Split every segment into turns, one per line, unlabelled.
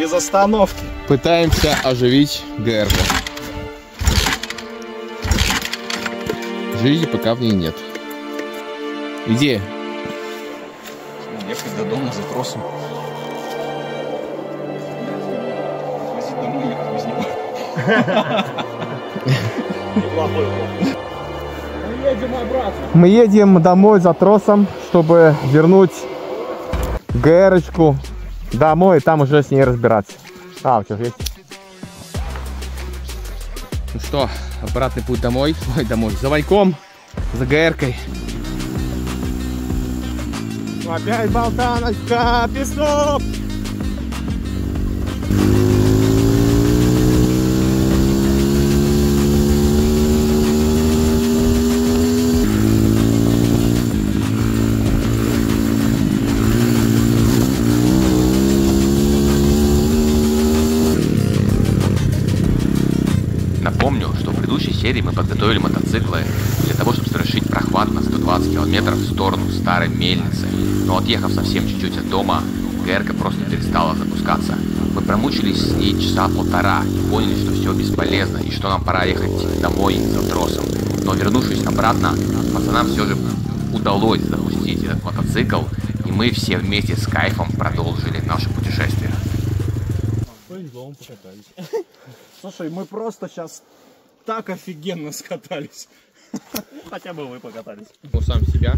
без остановки.
Пытаемся оживить ГР. Жизни пока в ней нет. Идея.
Ехать до дома за тросом. Возить домой, ехать без него. Неплохой план. Мы едем обратно.
Мы едем домой за тросом, чтобы вернуть ГР-очку домой и там уже с ней разбираться. А, что есть? Ну что, обратный путь домой. Ой, домой. За Ваньком, за ГР-кой. Опять болтаночка, песок!
Напомню, что в предыдущей серии мы подготовили мотоциклы для того, чтобы совершить прохват на 120 км в сторону старой мельницы. Но отъехав совсем чуть-чуть от дома, ГР-ка просто перестала запускаться. Мы промучились с ней часа полтора и поняли, что все бесполезно и что нам пора ехать домой за тросом. Но вернувшись обратно, пацанам все же удалось запустить этот мотоцикл, и мы все вместе с кайфом продолжили наше путешествие.
Слушай, мы просто сейчас так офигенно скатались. Хотя бы вы покатались.
Ну, сам себя.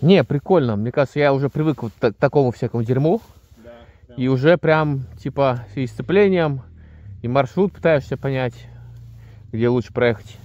Не, прикольно. Мне кажется, я уже привык вот к такому всякому дерьму.
Да,
и уже прям, типа, и сцеплением, и маршрут пытаешься понять, где лучше проехать.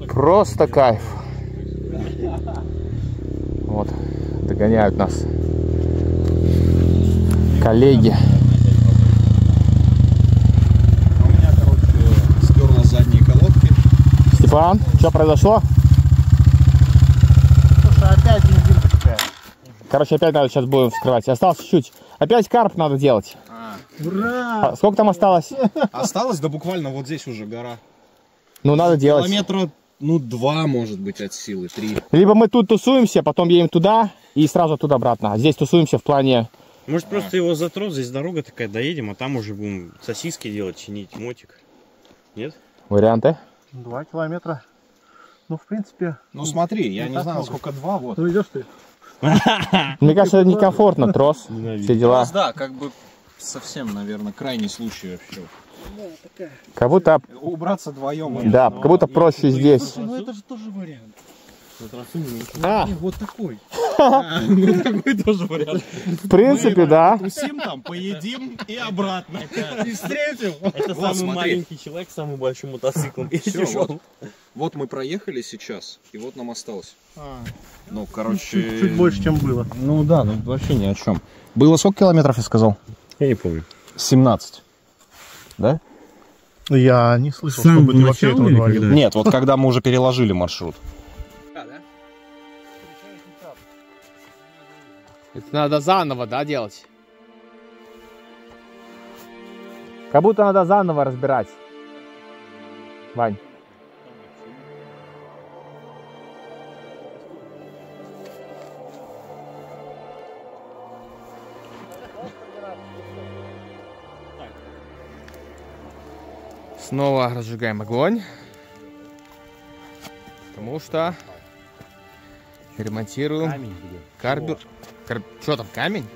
Просто кайф. Вот, догоняют нас коллеги.
У меня, короче, сперла задние колодки.
Степан, что произошло?
Слушай, опять бензинка такая.
Короче, опять надо сейчас будем вскрывать. Осталось чуть-чуть. Опять карп надо делать.
Ура!
Сколько там осталось?
Осталось, да буквально вот здесь уже гора.
Ну, надо делать.
Километра, ну, 2, может быть, от силы, 3.
Либо мы тут тусуемся, потом едем туда и сразу туда обратно. А здесь тусуемся в плане...
Может, просто его за трос, здесь дорога такая, доедем, а там уже будем сосиски делать, чинить мотик. Нет?
Варианты?
2 километра. Ну, в принципе...
Ну, смотри, я не знаю, сколько 2, вот.
Ну, идешь ты.
Мне кажется, это некомфортно, трос, все дела.
Да, как бы совсем, наверное, крайний случай вообще.
Как будто,
Убраться вдвоем.
да, как будто проще здесь.
Ну, это же тоже вариант.
А,
Вот такой.
Ну, такой тоже вариант.
в принципе, да.
Тусим там, поедим и обратно. И встретим.
Это
Вот,
самый
смотри.
маленький человек с самым большим мотоциклом. И
Всё,
тяжёл.
Вот мы проехали сейчас, и вот нам осталось. Ну, короче...
Чуть больше, чем было.
Ну да, ну вообще ни о чем. Было сколько километров, я сказал?
Я не помню.
17. Да?
Я не слышал,
Сам
чтобы ты вообще
начало
этого
или
говорил.
когда?
Нет, вот когда мы уже переложили маршрут.
Это надо заново, да, делать? Как будто надо заново разбирать. Вань. Снова разжигаем огонь. Потому что ремонтируем
Камень
Что там, камень?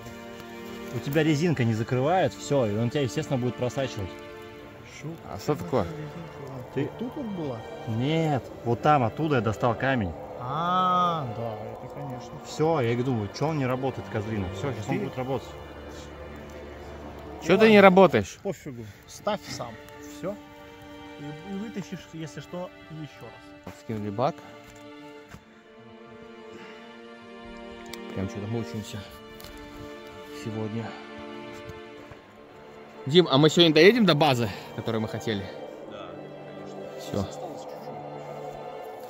У тебя резинка не закрывает, все, и он тебя, естественно, будет просачивать.
А что такое?
Ты...
Тут вот была?
Нет, вот там, оттуда я достал камень.
А, да, это конечно.
Все, я и думаю, что он не работает, козлина. Все, сейчас он будет работать.
Что ты не работаешь?
Пофигу. Ставь сам. Все. И вытащишь, если что, еще раз.
Скинули бак. Прям что-то мучаемся сегодня. Дим, а мы сегодня доедем до базы, которую мы хотели?
Да, конечно.
Все.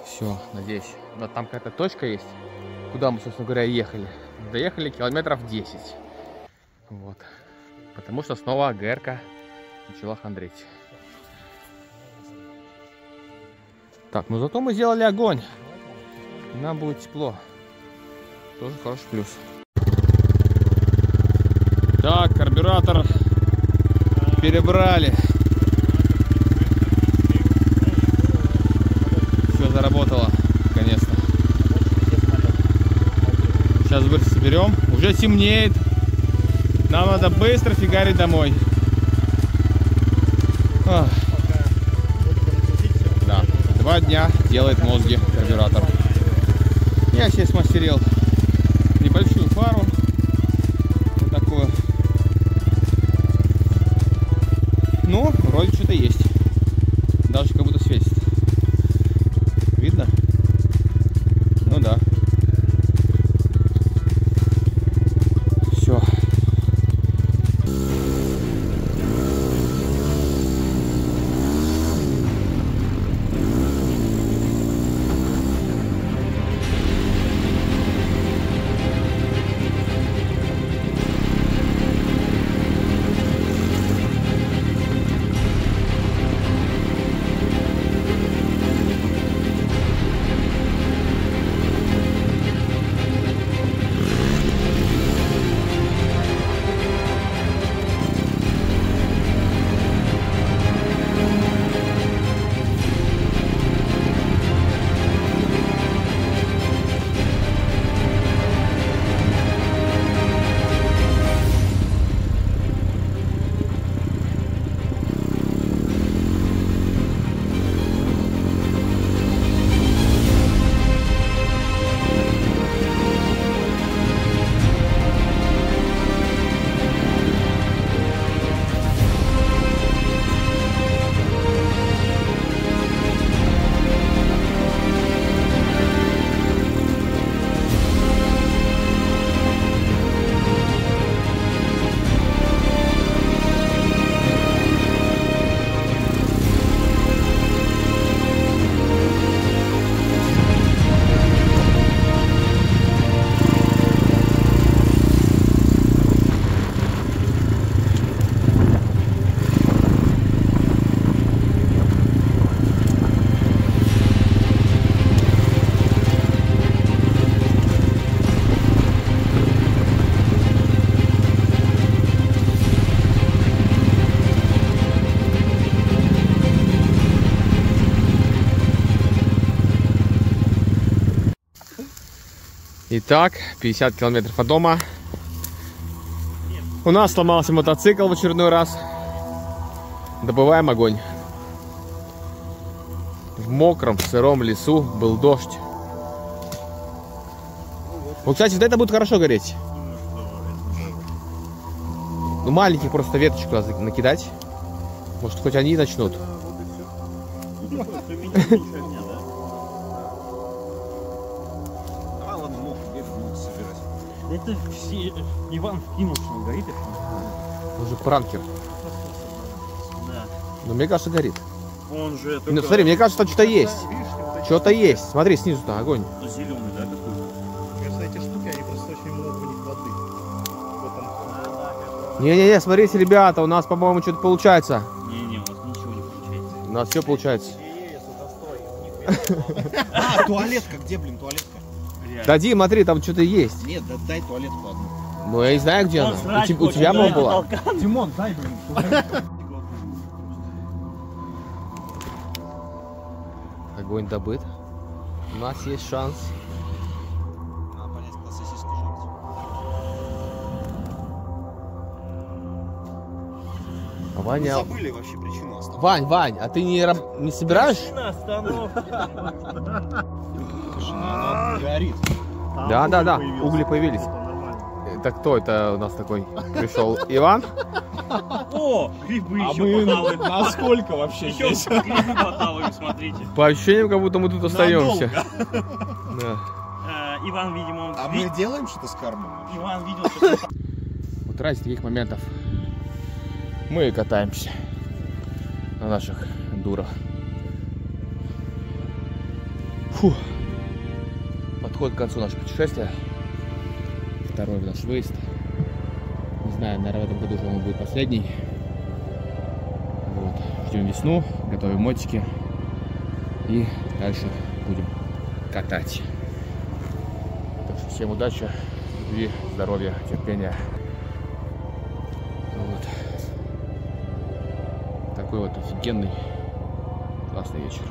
Все, надеюсь. Да, там какая-то точка есть, куда мы, собственно говоря, ехали. Доехали километров 10. Вот. Потому что снова ГР-ка начала хандрить. Так, ну зато мы сделали огонь. И нам будет тепло. Тоже хороший плюс. Так, карбюратор перебрали. Все заработало, наконец-то. Сейчас быстро соберем. Уже темнеет. Нам надо быстро фигарить домой. Ах. Да, 2 дня делает мозги карбюратор. Я себе смастерил небольшую фару. Вот такую. Ну, вроде что-то есть. Даже как будто светит. Видно? Ну да. Все. Итак, 50 километров от дома. У нас сломался мотоцикл в очередной раз. Добываем огонь. В мокром, сыром лесу был дождь. Вот, кстати, вот это будет хорошо гореть. Ну, маленьких просто веточку накидать. Может, хоть они начнут.
Это все... Иван вкинул, что он горит.
Он же пранкер.
Да.
Но мне кажется, горит.
Он же
Ну, смотри, мне кажется, там что-то есть. Что-то есть. Смотри, снизу-то огонь.
зеленый, да, какой-то?
Кажется, эти штуки, они просто очень много в них воды. В этом...
Не-не-не, смотрите, ребята, у нас, по-моему, что-то получается.
Не-не, у нас ничего не получается.
У нас все получается.
А, туалетка, где, блин, туалетка?
Да, Дим, смотри, там что-то есть.
Нет, да, дай туалетку одну.
Ну, я не знаю, где она. У тебя, по-моему, была.
Димон, дай, блин.
Огонь добыт. У нас есть шанс.
Надо понять, когда сосиски жарить.
Ваня...
Забыли вообще причину остановки.
Вань, а ты не собираешь?
На остановке.
Она горит.
Да, угли появились.
Это нормально.
Это кто это у нас такой пришел? Иван?
О, грибы
А
еще
мы
плавают.
насколько вообще
Еще
здесь?
грибы плавают, смотрите.
По ощущениям, как будто мы тут остаемся. Да.
Иван, видимо,
А мы делаем что-то с кармой?
Иван видел, что
Вот ради таких моментов мы катаемся на наших эндуро. Фу. Подходит к концу наше путешествие. Второй наш выезд. Не знаю, наверное, в этом году уже он будет последний. Вот. Ждем весну, готовим мотики. И дальше будем катать. Так что всем удачи, любви, здоровья, терпения. Вот. Такой вот офигенный, классный вечер.